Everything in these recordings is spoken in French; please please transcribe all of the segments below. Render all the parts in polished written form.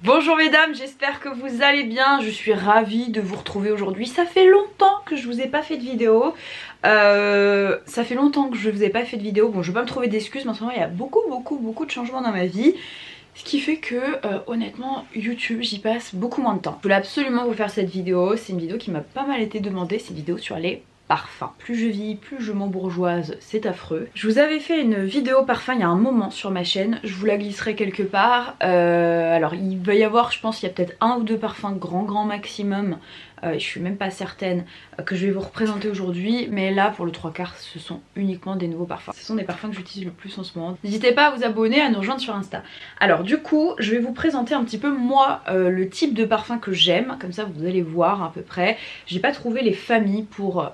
Bonjour mesdames, j'espère que vous allez bien, je suis ravie de vous retrouver aujourd'hui. Ça fait longtemps que je vous ai pas fait de vidéo, Bon, je vais pas me trouver d'excuses, mais en ce moment il y a beaucoup de changements dans ma vie. Ce qui fait que honnêtement YouTube j'y passe beaucoup moins de temps. Je voulais absolument vous faire cette vidéo, c'est une vidéo qui m'a pas mal été demandée, c'est une vidéo sur les parfums. Plus je vis, plus je m'embourgeoise, c'est affreux. Je vous avais fait une vidéo parfum il y a un moment sur ma chaîne, je vous la glisserai quelque part. Alors il va y avoir, je pense, il y a peut-être un ou deux parfums grand maximum. Je suis même pas certaine que je vais vous représenter aujourd'hui, mais là pour le 3/4 ce sont uniquement des nouveaux parfums. Ce sont des parfums que j'utilise le plus en ce moment. N'hésitez pas à vous abonner, à nous rejoindre sur Insta. Alors du coup je vais vous présenter un petit peu moi le type de parfum que j'aime, comme ça vous allez voir à peu près. J'ai pas trouvé les familles pour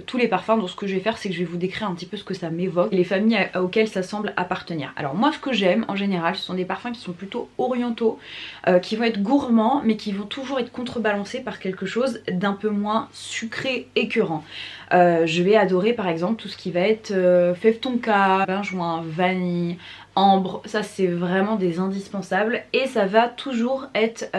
tous les parfums, donc ce que je vais faire c'est que je vais vous décrire un petit peu ce que ça m'évoque, les familles auxquelles ça semble appartenir. Alors moi ce que j'aime en général ce sont des parfums qui sont plutôt orientaux, qui vont être gourmands mais qui vont toujours être contrebalancés par quelque chose d'un peu moins sucré écœurant. Je vais adorer par exemple tout ce qui va être fève tonka, benjoin, vanille, ambre, ça c'est vraiment des indispensables et ça va toujours être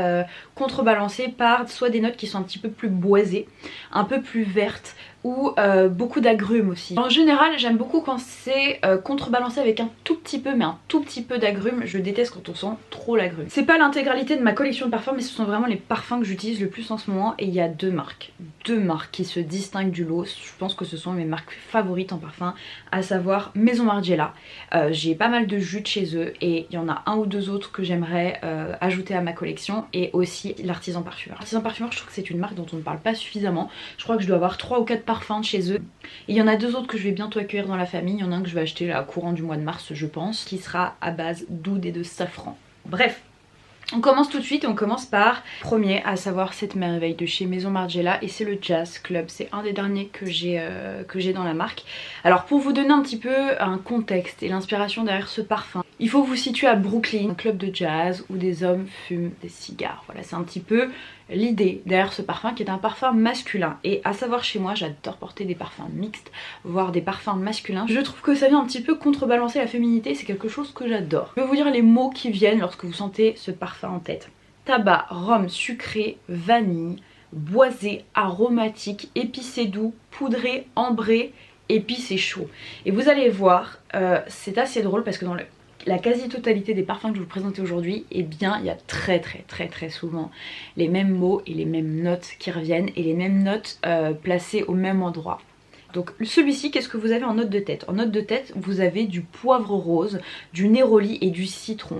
contrebalancé par soit des notes qui sont un petit peu plus boisées, un peu plus vertes ou beaucoup d'agrumes aussi. En général j'aime beaucoup quand c'est contrebalancé avec un tout petit peu, mais un tout petit peu d'agrumes. Je déteste quand on sent trop l'agrume. C'est pas l'intégralité de ma collection de parfums, mais ce sont vraiment les parfums que j'utilise le plus en ce moment et il y a deux marques qui se distinguent du lot. Je pense que ce sont mes marques favorites en parfum, à savoir Maison Margiela. J'ai pas mal de jus de chez eux et il y en a un ou deux autres que j'aimerais ajouter à ma collection, et aussi l'Artisan Parfumeur. L'Artisan Parfumeur, je trouve que c'est une marque dont on ne parle pas suffisamment. Je crois que je dois avoir 3 ou 4 parfums de chez eux. Et il y en a deux autres que je vais bientôt accueillir dans la famille. Il y en a un que je vais acheter là, courant du mois de mars je pense, qui sera à base d'oud et de safran. Bref, on commence tout de suite et on commence par premier, à savoir cette merveille de chez Maison Margiela, et c'est le Jazz Club. C'est un des derniers que j'ai dans la marque. Alors pour vous donner un petit peu un contexte et l'inspiration derrière ce parfum, il faut vous situer à Brooklyn, un club de jazz où des hommes fument des cigares. Voilà, c'est un petit peu l'idée derrière ce parfum, qui est un parfum masculin. Et à savoir, chez moi j'adore porter des parfums mixtes, voire des parfums masculins. Je trouve que ça vient un petit peu contrebalancer la féminité, c'est quelque chose que j'adore. Je vais vous dire les mots qui viennent lorsque vous sentez ce parfum en tête. Tabac, rhum sucré, vanille, boisé, aromatique, épicé doux, poudré, ambré, épicé chaud. Et vous allez voir, c'est assez drôle parce que dans la quasi-totalité des parfums que je vais vous présenter aujourd'hui, eh bien il y a très souvent les mêmes mots et les mêmes notes qui reviennent, et les mêmes notes placées au même endroit. Donc celui-ci, qu'est-ce que vous avez en note de tête? En note de tête, vous avez du poivre rose, du néroli et du citron.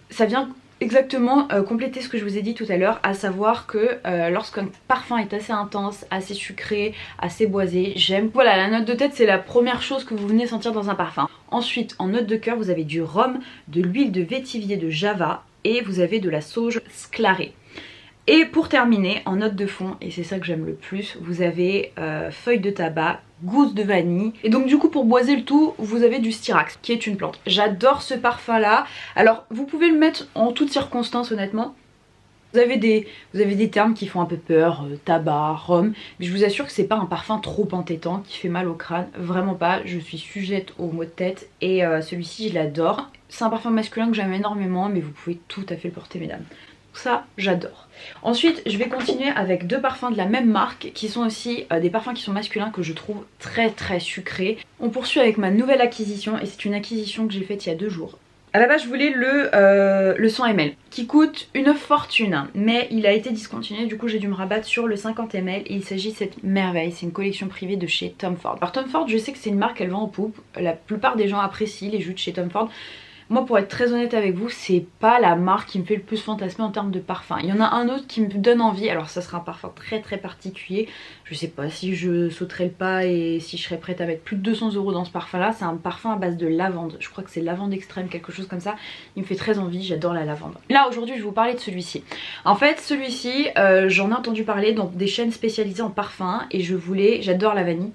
Ça vient exactement compléter ce que je vous ai dit tout à l'heure, à savoir que lorsqu'un parfum est assez intense, assez sucré, assez boisé, j'aime. Voilà, la note de tête c'est la première chose que vous venez sentir dans un parfum. Ensuite, en note de cœur, vous avez du rhum, de l'huile de vétivier de Java et vous avez de la sauge sclarée. Et pour terminer, en note de fond, et c'est ça que j'aime le plus, vous avez feuilles de tabac, gousse de vanille. Et donc du coup, pour boiser le tout, vous avez du styrax, qui est une plante. J'adore ce parfum là. Alors vous pouvez le mettre en toutes circonstances honnêtement. Vous avez des termes qui font un peu peur, tabac, rhum, mais je vous assure que c'est pas un parfum trop entêtant qui fait mal au crâne, vraiment pas. Je suis sujette aux maux de tête et celui-ci je l'adore. C'est un parfum masculin que j'aime énormément, mais vous pouvez tout à fait le porter mesdames. Ça j'adore. Ensuite je vais continuer avec deux parfums de la même marque qui sont aussi des parfums qui sont masculins, que je trouve très sucrés. On poursuit avec ma nouvelle acquisition, et c'est une acquisition que j'ai faite il y a 2 jours. À la base je voulais le 100 ml qui coûte une fortune, mais il a été discontinué, du coup j'ai dû me rabattre sur le 50 ml et il s'agit de cette merveille. C'est une collection privée de chez Tom Ford. Alors Tom Ford, je sais que c'est une marque, elle vend en poupe, la plupart des gens apprécient les jus de chez Tom Ford. Moi pour être très honnête avec vous, c'est pas la marque qui me fait le plus fantasmer en termes de parfum. Il y en a un autre qui me donne envie, alors ça sera un parfum très particulier. Je sais pas si je sauterai le pas et si je serais prête à mettre plus de 200 € dans ce parfum là. C'est un parfum à base de lavande, je crois que c'est lavande extrême, quelque chose comme ça. Il me fait très envie, j'adore la lavande. Là aujourd'hui je vais vous parler de celui-ci. En fait celui-ci j'en ai entendu parler dans des chaînes spécialisées en parfum et j'adore la vanille.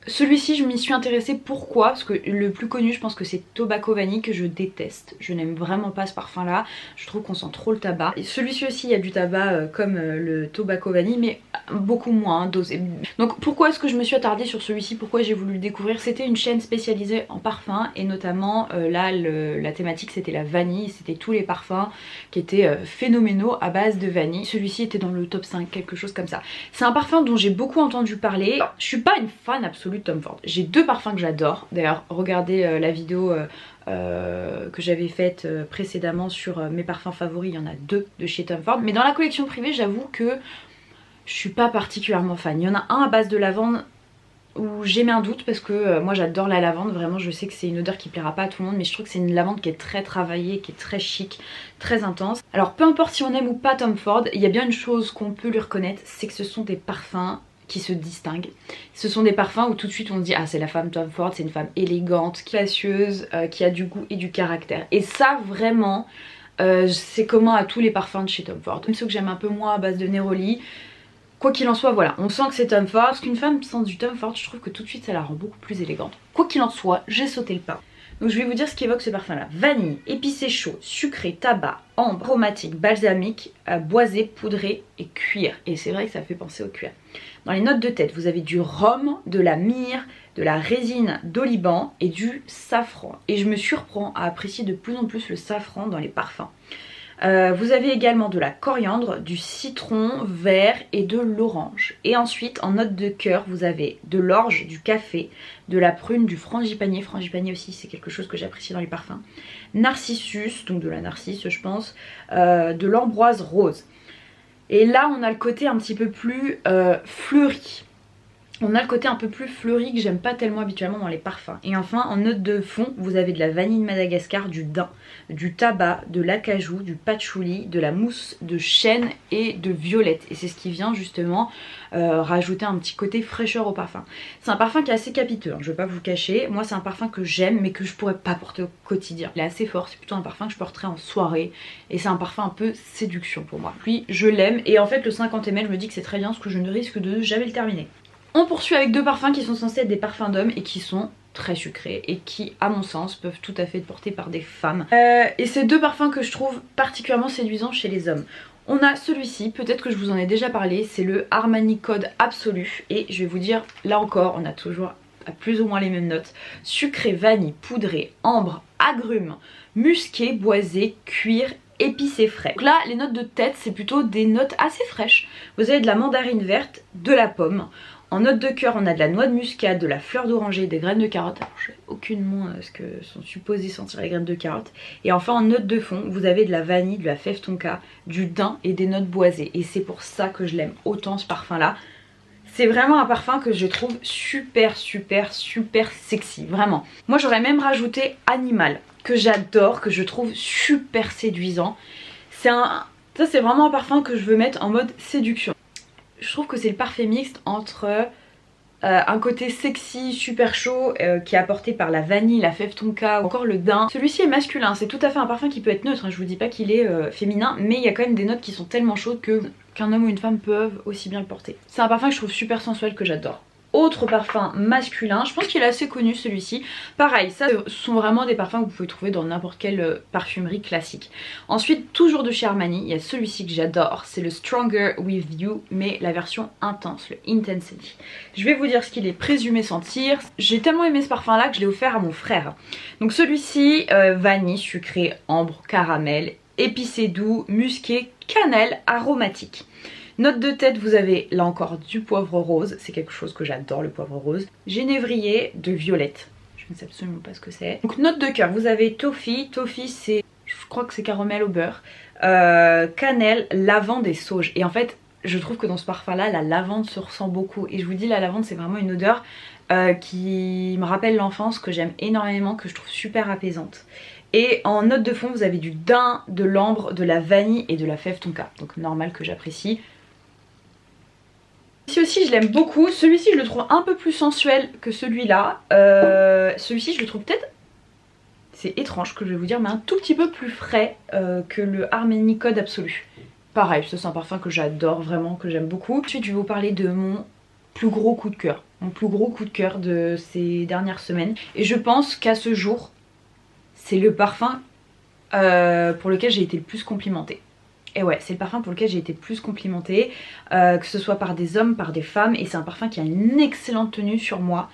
Celui-ci je m'y suis intéressée, pourquoi? Parce que le plus connu je pense que c'est Tobacco Vanille, que je déteste. Je n'aime vraiment pas ce parfum là, je trouve qu'on sent trop le tabac. Et celui-ci aussi il y a du tabac comme le Tobacco Vanille, mais beaucoup moins dosé. Donc pourquoi est-ce que je me suis attardée sur celui-ci, pourquoi j'ai voulu le découvrir? C'était une chaîne spécialisée en parfums et notamment là la thématique c'était la vanille, c'était tous les parfums qui étaient phénoménaux à base de vanille. Celui-ci était dans le top 5, quelque chose comme ça. C'est un parfum dont j'ai beaucoup entendu parler. Je suis pas une fan absolue de Tom Ford. J'ai deux parfums que j'adore. D'ailleurs regardez la vidéo que j'avais faite précédemment sur mes parfums favoris, il y en a deux de chez Tom Ford. Mais dans la collection privée j'avoue que je suis pas particulièrement fan. Il y en a un à base de lavande où j'ai mis un doute parce que moi j'adore la lavande, vraiment je sais que c'est une odeur qui plaira pas à tout le monde, mais je trouve que c'est une lavande qui est très travaillée, qui est très chic, très intense. Alors peu importe si on aime ou pas Tom Ford, il y a bien une chose qu'on peut lui reconnaître, c'est que ce sont des parfums qui se distinguent. Ce sont des parfums où tout de suite on se dit ah c'est la femme Tom Ford, c'est une femme élégante, spacieuse, qui a du goût et du caractère. Et ça vraiment c'est commun à tous les parfums de chez Tom Ford. Même ceux que j'aime un peu moins à base de Neroli. Quoi qu'il en soit, voilà, on sent que c'est Tom Ford, parce qu'une femme sent du Tom Ford, je trouve que tout de suite ça la rend beaucoup plus élégante. Quoi qu'il en soit, j'ai sauté le pas. Donc je vais vous dire ce qu'évoque ce parfum là. Vanille, épicé chaud, sucré, tabac, ambre, aromatique, balsamique, boisé, poudré et cuir. Et c'est vrai que ça fait penser au cuir. Dans les notes de tête, vous avez du rhum, de la myrrhe, de la résine d'oliban et du safran. Et je me surprends à apprécier de plus en plus le safran dans les parfums. Vous avez également de la coriandre, du citron vert et de l'orange. Et ensuite en note de cœur vous avez de l'orge, du café, de la prune, du frangipanier. Frangipanier aussi c'est quelque chose que j'apprécie dans les parfums. Narcissus, donc de la narcisse je pense, de l'ambroise rose. Et là on a le côté un petit peu plus fleuri. On a le côté un peu plus fleuri que j'aime pas tellement habituellement dans les parfums. Et enfin en note de fond vous avez de la vanille de Madagascar, du daim, du tabac, de l'acajou, du patchouli, de la mousse de chêne et de violette. Et c'est ce qui vient justement rajouter un petit côté fraîcheur au parfum. C'est un parfum qui est assez capiteux, hein, je vais pas vous le cacher. Moi c'est un parfum que j'aime mais que je pourrais pas porter au quotidien. Il est assez fort, c'est plutôt un parfum que je porterais en soirée. Et c'est un parfum un peu séduction pour moi. Lui je l'aime et en fait le 50 ml je me dis que c'est très bien parce que je ne risque de jamais le terminer. On poursuit avec deux parfums qui sont censés être des parfums d'hommes et qui sont très sucrés et qui à mon sens peuvent tout à fait être portés par des femmes. Et c'est deux parfums que je trouve particulièrement séduisants chez les hommes. On a celui-ci, peut-être que je vous en ai déjà parlé, c'est le Armani Code Absolu et je vais vous dire, là encore on a toujours à plus ou moins les mêmes notes. Sucré, vanille, poudré, ambre, agrumes, musqué, boisé, cuir, épicé frais. Donc là les notes de tête c'est plutôt des notes assez fraîches. Vous avez de la mandarine verte, de la pomme. En note de cœur, on a de la noix de muscade, de la fleur d'oranger, des graines de carotte. Alors je sais aucunement ce que sont supposées sentir les graines de carotte. Et enfin en note de fond, vous avez de la vanille, de la fève tonka, du daim et des notes boisées. Et c'est pour ça que je l'aime autant ce parfum là. C'est vraiment un parfum que je trouve super sexy, vraiment. Moi j'aurais même rajouté Animal, que j'adore, que je trouve super séduisant. Ça c'est vraiment un parfum que je veux mettre en mode séduction. Je trouve que c'est le parfait mixte entre un côté sexy, super chaud qui est apporté par la vanille, la fève tonka ou encore le daim. Celui-ci est masculin, c'est tout à fait un parfum qui peut être neutre, hein. Je vous dis pas qu'il est féminin, mais il y a quand même des notes qui sont tellement chaudes qu'un homme ou une femme peuvent aussi bien le porter. C'est un parfum que je trouve super sensuel, que j'adore. Autre parfum masculin, je pense qu'il est assez connu celui-ci. Pareil, ça ce sont vraiment des parfums que vous pouvez trouver dans n'importe quelle parfumerie classique. Ensuite, toujours de chez Armani, il y a celui-ci que j'adore, c'est le Stronger With You, mais la version intense, le Intensity. Je vais vous dire ce qu'il est présumé sentir. J'ai tellement aimé ce parfum là que je l'ai offert à mon frère. Donc celui-ci, vanille, sucré, ambre, caramel, épicé doux, musqué, cannelle, aromatique. Note de tête, vous avez là encore du poivre rose, c'est quelque chose que j'adore, le poivre rose. Génévrier, de violette, je ne sais absolument pas ce que c'est. Donc note de cœur, vous avez toffee, c'est, je crois que c'est caramel au beurre, cannelle, lavande et sauge. Et en fait, je trouve que dans ce parfum là, la lavande se ressent beaucoup. Et je vous dis, la lavande c'est vraiment une odeur qui me rappelle l'enfance, que j'aime énormément, que je trouve super apaisante. Et en note de fond, vous avez du daim, de l'ambre, de la vanille et de la fève tonka. Donc normal que j'apprécie. Celui-ci aussi je l'aime beaucoup, celui-ci je le trouve un peu plus sensuel que celui-là. Celui-ci je le trouve peut-être, c'est étrange que je vais vous dire, mais un tout petit peu plus frais que le Armani Code Absolu. Pareil, ça c'est un parfum que j'adore vraiment, que j'aime beaucoup. Ensuite je vais vous parler de mon plus gros coup de cœur. mon plus gros coup de cœur de ces dernières semaines. Et je pense qu'à ce jour, c'est le parfum pour lequel j'ai été le plus complimentée. Et ouais, c'est le parfum pour lequel j'ai été le plus complimentée, que ce soit par des hommes, par des femmes. Et c'est un parfum qui a une excellente tenue sur moi.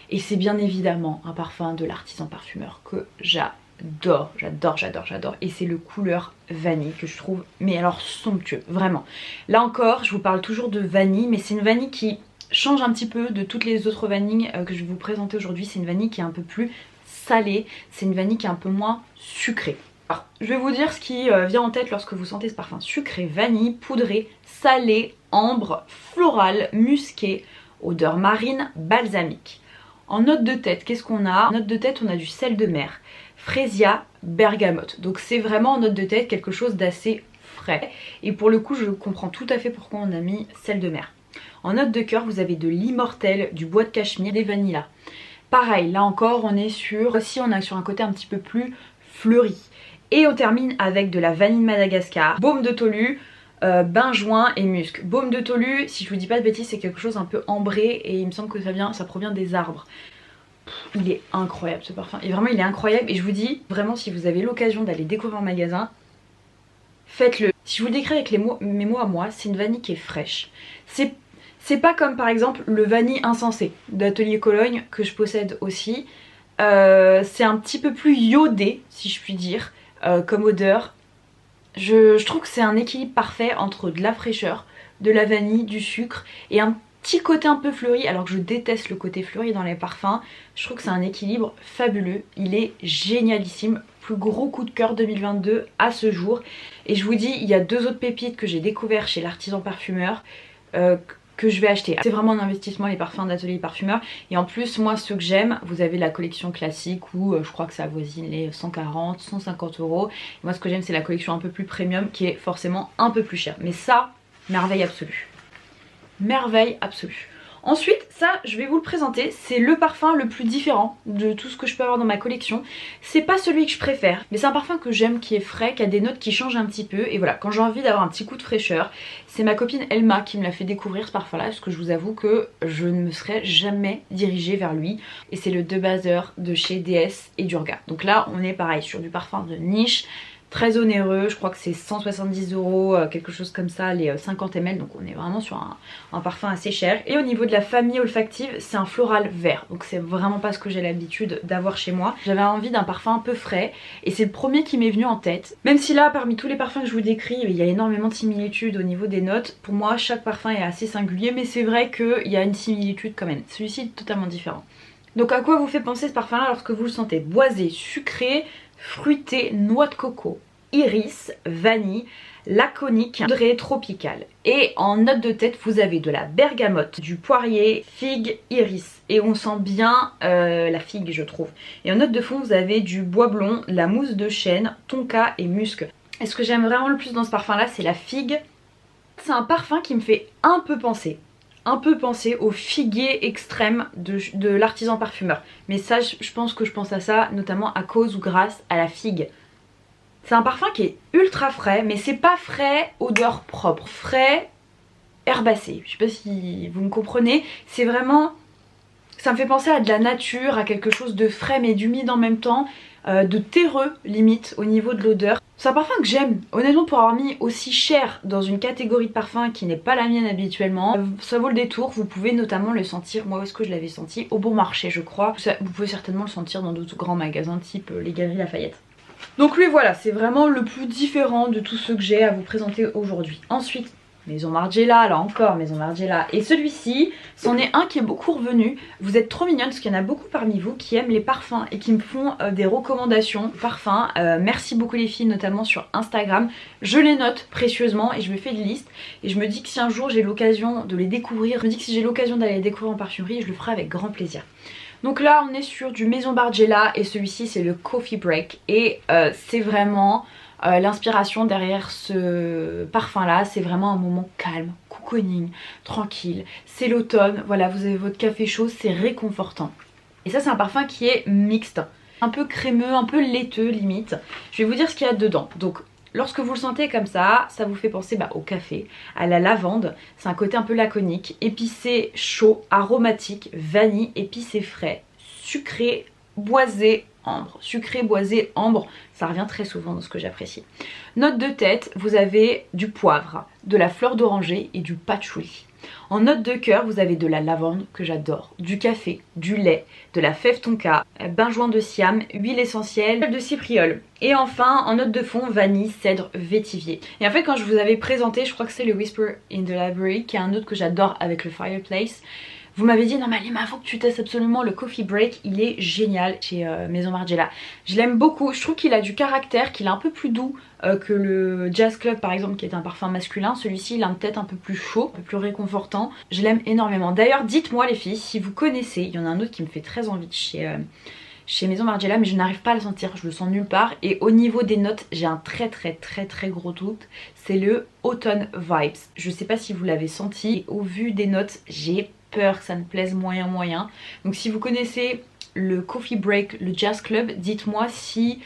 Et c'est bien évidemment un parfum de l'Artisan Parfumeur que j'adore, j'adore, j'adore, j'adore. Et c'est le couleur vanille que je trouve, mais alors somptueux, vraiment. Là encore, je vous parle toujours de vanille, mais c'est une vanille qui change un petit peu de toutes les autres vanilles que je vais vous présenter aujourd'hui. C'est une vanille qui est un peu plus salée, c'est une vanille qui est un peu moins sucrée. Alors, je vais vous dire ce qui vient en tête lorsque vous sentez ce parfum. Sucré, vanille, poudré, salé, ambre, floral, musqué, odeur marine, balsamique. En note de tête, qu'est-ce qu'on a? En note de tête, on a du sel de mer, frésia, bergamote. Donc c'est vraiment en note de tête quelque chose d'assez frais. Et pour le coup, je comprends tout à fait pourquoi on a mis sel de mer. En note de cœur, vous avez de l'immortel, du bois de cachemire, des vanillas. Pareil, là encore, on est sur un côté un petit peu plus fleuri. Et on termine avec de la vanille de Madagascar, baume de tolu, benjoin et musc. Baume de tolu, si je vous dis pas de bêtises, c'est quelque chose un peu ambré et il me semble que ça provient des arbres. Il est incroyable ce parfum, et vraiment il est incroyable. Et je vous dis, vraiment, si vous avez l'occasion d'aller découvrir en magasin, faites-le. Si je vous le décris avec mes mots à moi, c'est une vanille qui est fraîche. C'est pas comme par exemple le vanille insensé d'Atelier Cologne que je possède aussi. C'est un petit peu plus iodé, si je puis dire, comme odeur. Je trouve que c'est un équilibre parfait entre de la fraîcheur, de la vanille, du sucre et un petit côté un peu fleuri, alors que je déteste le côté fleuri dans les parfums. Je trouve que c'est un équilibre fabuleux, il est génialissime. Plus gros coup de cœur 2022 à ce jour. Et je vous dis, il y a 2 autres pépites que j'ai découvert chez l'Artisan Parfumeur que je vais acheter. C'est vraiment un investissement, les parfums d'Atelier Parfumeur. Et en plus, moi, ceux que j'aime, vous avez la collection classique où je crois que ça avoisine les 140, 150 euros. Et moi, ce que j'aime, c'est la collection un peu plus premium qui est forcément un peu plus chère. Mais ça, merveille absolue. Merveille absolue. Ensuite, ça, je vais vous le présenter, c'est le parfum le plus différent de tout ce que je peux avoir dans ma collection. C'est pas celui que je préfère, mais c'est un parfum que j'aime, qui est frais, qui a des notes qui changent un petit peu. Et voilà, quand j'ai envie d'avoir un petit coup de fraîcheur, c'est ma copine Elma qui me l'a fait découvrir ce parfum là, parce que je vous avoue que je ne me serais jamais dirigée vers lui. Et c'est le De Baser de chez DS et Durga. Donc là, on est pareil sur du parfum de niche, très onéreux, je crois que c'est 170 euros, quelque chose comme ça, les 50 ml, donc on est vraiment sur un parfum assez cher. Et au niveau de la famille olfactive, c'est un floral vert, donc c'est vraiment pas ce que j'ai l'habitude d'avoir chez moi. J'avais envie d'un parfum un peu frais, et c'est le premier qui m'est venu en tête. Même si là, parmi tous les parfums que je vous décris, il y a énormément de similitudes au niveau des notes. Pour moi, chaque parfum est assez singulier, mais c'est vrai qu'il y a une similitude quand même. Celui-ci est totalement différent. Donc à quoi vous fait penser ce parfum là lorsque vous le sentez? Boisé, sucré, fruité, noix de coco, iris, vanille, laconique, poudré, tropical. Et en note de tête, vous avez de la bergamote, du poirier, figue, iris. Et on sent bien la figue, je trouve. Et en note de fond, vous avez du bois blond, la mousse de chêne, tonka et musc. Et ce que j'aime vraiment le plus dans ce parfum là, c'est la figue. C'est un parfum qui me fait un peu penser au figuier extrême de l'Artisan Parfumeur. Mais ça, je pense que je pense à ça notamment à cause ou grâce à la figue. C'est un parfum qui est ultra frais, mais c'est pas frais odeur propre, frais herbacé. Je sais pas si vous me comprenez, c'est vraiment... Ça me fait penser à de la nature, à quelque chose de frais mais d'humide en même temps, de terreux limite au niveau de l'odeur. C'est un parfum que j'aime, honnêtement, pour avoir mis aussi cher dans une catégorie de parfum qui n'est pas la mienne habituellement. Ça vaut le détour, vous pouvez notamment le sentir, moi où est-ce que je l'avais senti? Au Bon Marché je crois. Vous pouvez certainement le sentir dans d'autres grands magasins type les Galeries Lafayette. Donc lui voilà, c'est vraiment le plus différent de tous ceux que j'ai à vous présenter aujourd'hui. Ensuite, Maison Margiela, là encore Maison Margiela. Et celui-ci, c'en est un qui est beaucoup revenu. Vous êtes trop mignonne parce qu'il y en a beaucoup parmi vous qui aiment les parfums et qui me font des recommandations parfums. Merci beaucoup les filles, notamment sur Instagram. Je les note précieusement et je me fais des listes. Et je me dis que si un jour j'ai l'occasion de les découvrir, je me dis que si j'ai l'occasion d'aller les découvrir en parfumerie, je le ferai avec grand plaisir. Donc là on est sur du Maison Margiela et celui-ci c'est le Coffee Break. Et c'est vraiment... l'inspiration derrière ce parfum là, c'est vraiment un moment calme, cocooning, tranquille. C'est l'automne, voilà, vous avez votre café chaud, c'est réconfortant. Et ça c'est un parfum qui est mixte, un peu crémeux, un peu laiteux limite. Je vais vous dire ce qu'il y a dedans. Donc Lorsque vous le sentez comme ça vous fait penser au café, à la lavande. C'est un côté un peu laconique, épicé, chaud, aromatique, vanille, épicé frais, sucré, boisé, ambre. Sucré, boisé, ambre, ça revient très souvent dans ce que j'apprécie. Note de tête, vous avez du poivre, de la fleur d'oranger et du patchouli. En note de cœur, vous avez de la lavande que j'adore, du café, du lait, de la fève tonka, benjoin de siam, huile essentielle, de cypriole. Et enfin, en note de fond, vanille, cèdre, vétivier. Et en fait, quand je vous avais présenté, je crois que c'est le Whisper in the Library, qui est un autre que j'adore avec le Fireplace. Vous m'avez dit non mais Alima, faut que tu testes absolument le Coffee Break, il est génial chez Maison Margiela. Je l'aime beaucoup, je trouve qu'il a du caractère, qu'il est un peu plus doux que le Jazz Club par exemple qui est un parfum masculin. Celui-ci il a peut-être un peu plus chaud, un peu plus réconfortant. Je l'aime énormément. D'ailleurs dites-moi les filles si vous connaissez, il y en a un autre qui me fait très envie de chez Maison Margiela mais je n'arrive pas à le sentir, je le sens nulle part. Et au niveau des notes j'ai un très gros doute, c'est le Autumn Vibes. Je sais pas si vous l'avez senti, et au vu des notes j'ai peur que ça me plaise moyen. Donc si vous connaissez le Coffee Break, le Jazz Club, dites-moi si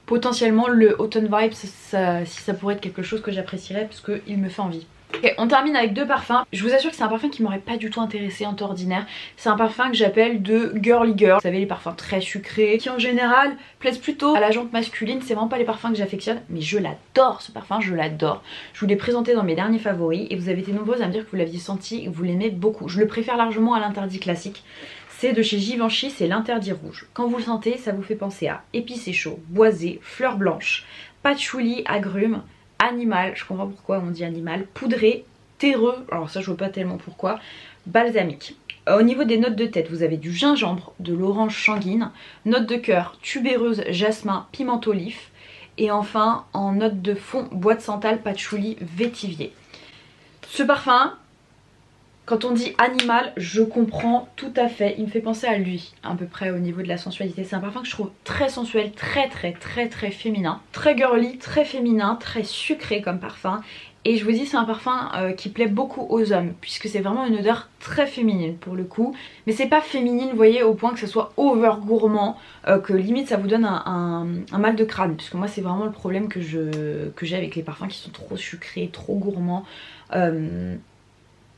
potentiellement le Autumn Vibes, si ça pourrait être quelque chose que j'apprécierais parce qu'il me fait envie. Ok, on termine avec deux parfums. Je vous assure que c'est un parfum qui m'aurait pas du tout intéressé en temps ordinaire. C'est un parfum que j'appelle de girly girl. Vous savez, les parfums très sucrés qui en général plaisent plutôt à la jante masculine. C'est vraiment pas les parfums que j'affectionne, mais je l'adore ce parfum, je l'adore. Je vous l'ai présenté dans mes derniers favoris et vous avez été nombreuses à me dire que vous l'aviez senti et que vous l'aimez beaucoup. Je le préfère largement à l'interdit classique. C'est de chez Givenchy, c'est l'interdit rouge. Quand vous le sentez, ça vous fait penser à épicé chaud, boisé, fleurs blanches, patchouli, agrumes, animal, je comprends pourquoi on dit animal, poudré, terreux, alors ça je vois pas tellement pourquoi, balsamique. Au niveau des notes de tête, vous avez du gingembre, de l'orange sanguine, note de cœur, tubéreuse, jasmin, piment olive, et enfin en note de fond, bois de santal, patchouli, vétivier. Ce parfum, quand on dit animal, je comprends tout à fait, il me fait penser à lui à peu près au niveau de la sensualité. C'est un parfum que je trouve très sensuel, très féminin, très girly, très féminin, très sucré comme parfum. Et je vous dis c'est un parfum qui plaît beaucoup aux hommes puisque c'est vraiment une odeur très féminine pour le coup. Mais c'est pas féminine vous voyez au point que ce soit over gourmand, que limite ça vous donne un mal de crâne. Puisque moi c'est vraiment le problème que j'ai avec les parfums qui sont trop sucrés, trop gourmands.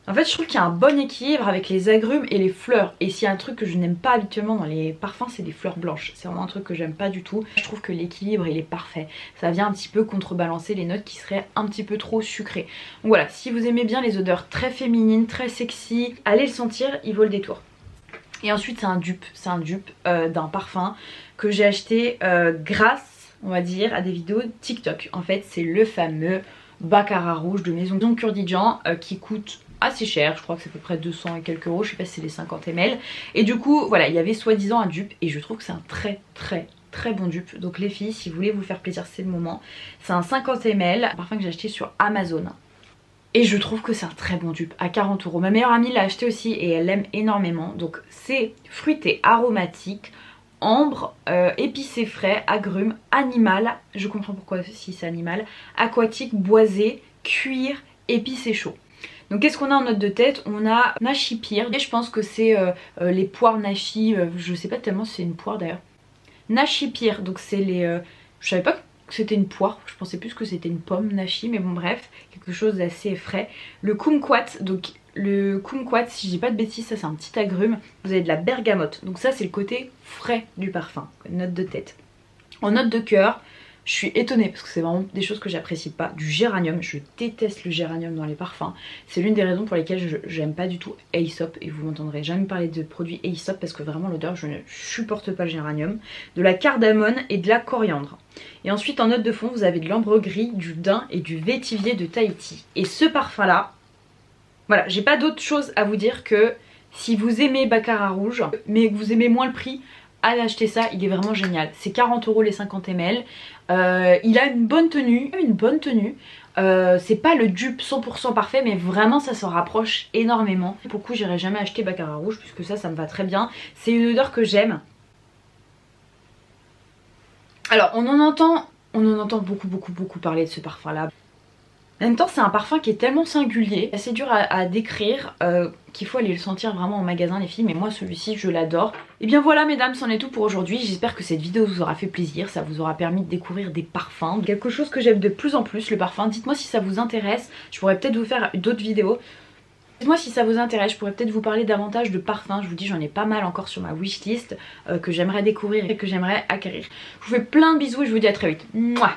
En fait je trouve qu'il y a un bon équilibre avec les agrumes et les fleurs. Et s'il y a un truc que je n'aime pas habituellement dans les parfums c'est les fleurs blanches. C'est vraiment un truc que j'aime pas du tout. Je trouve que l'équilibre il est parfait. Ça vient un petit peu contrebalancer les notes qui seraient un petit peu trop sucrées. Donc voilà, si vous aimez bien les odeurs très féminines, très sexy, allez le sentir, il vaut le détour. Et ensuite c'est un dupe d'un parfum que j'ai acheté grâce on va dire à des vidéos TikTok. En fait c'est le fameux Baccarat rouge de Maison Kurkdjian qui coûte assez cher, je crois que c'est à peu près 200 et quelques euros, je sais pas si c'est les 50 ml. Et du coup voilà, il y avait soi-disant un dupe et je trouve que c'est un très bon dupe. Donc les filles, si vous voulez vous faire plaisir c'est le moment. C'est un 50 ml, un parfum que j'ai acheté sur Amazon. Et je trouve que c'est un très bon dupe à 40 euros. Ma meilleure amie l'a acheté aussi et elle l'aime énormément. Donc c'est fruité, aromatique, ambre, épicé frais, agrumes, animal, je comprends pourquoi si c'est animal, aquatique, boisé, cuir, épicé chaud. Donc qu'est-ce qu'on a en note de tête? On a nashi pear, et je pense que c'est les poires nashi, je sais pas tellement si c'est une poire d'ailleurs. Nashi pear, donc c'est les... je savais pas que c'était une poire, je pensais plus que c'était une pomme nashi, mais bon bref, quelque chose d'assez frais. Le kumquat, donc le kumquat, si je dis pas de bêtises, ça c'est un petit agrume. Vous avez de la bergamote, donc ça c'est le côté frais du parfum, note de tête. En note de cœur, je suis étonnée parce que c'est vraiment des choses que j'apprécie pas. Du géranium, je déteste le géranium dans les parfums. C'est l'une des raisons pour lesquelles j'aime pas du tout Aesop. Et vous m'entendrez jamais parler de produits Aesop parce que vraiment l'odeur, je ne supporte pas le géranium. De la cardamone et de la coriandre. Et ensuite en note de fond, vous avez de l'ambre gris, du daim et du vétivier de Tahiti. Et ce parfum là, voilà, j'ai pas d'autre chose à vous dire que si vous aimez Baccarat rouge, mais que vous aimez moins le prix, allez acheter ça, il est vraiment génial. C'est 40 euros les 50 ml. Il a une bonne tenue. C'est pas le dupe 100% parfait, mais vraiment ça se rapproche énormément. Pour le coup, j'irai jamais acheter Baccarat rouge puisque ça me va très bien. C'est une odeur que j'aime. Alors on en entend beaucoup parler de ce parfum là. En même temps c'est un parfum qui est tellement singulier, assez dur à décrire, qu'il faut aller le sentir vraiment en magasin les filles, mais moi celui-ci je l'adore. Et bien voilà mesdames, c'en est tout pour aujourd'hui. J'espère que cette vidéo vous aura fait plaisir, ça vous aura permis de découvrir des parfums, quelque chose que j'aime de plus en plus, le parfum. Dites-moi si ça vous intéresse, je pourrais peut-être vous faire d'autres vidéos. Dites-moi si ça vous intéresse, je pourrais peut-être vous parler davantage de parfums. Je vous dis, j'en ai pas mal encore sur ma wishlist que j'aimerais découvrir et que j'aimerais acquérir. Je vous fais plein de bisous et je vous dis à très vite. Mouah.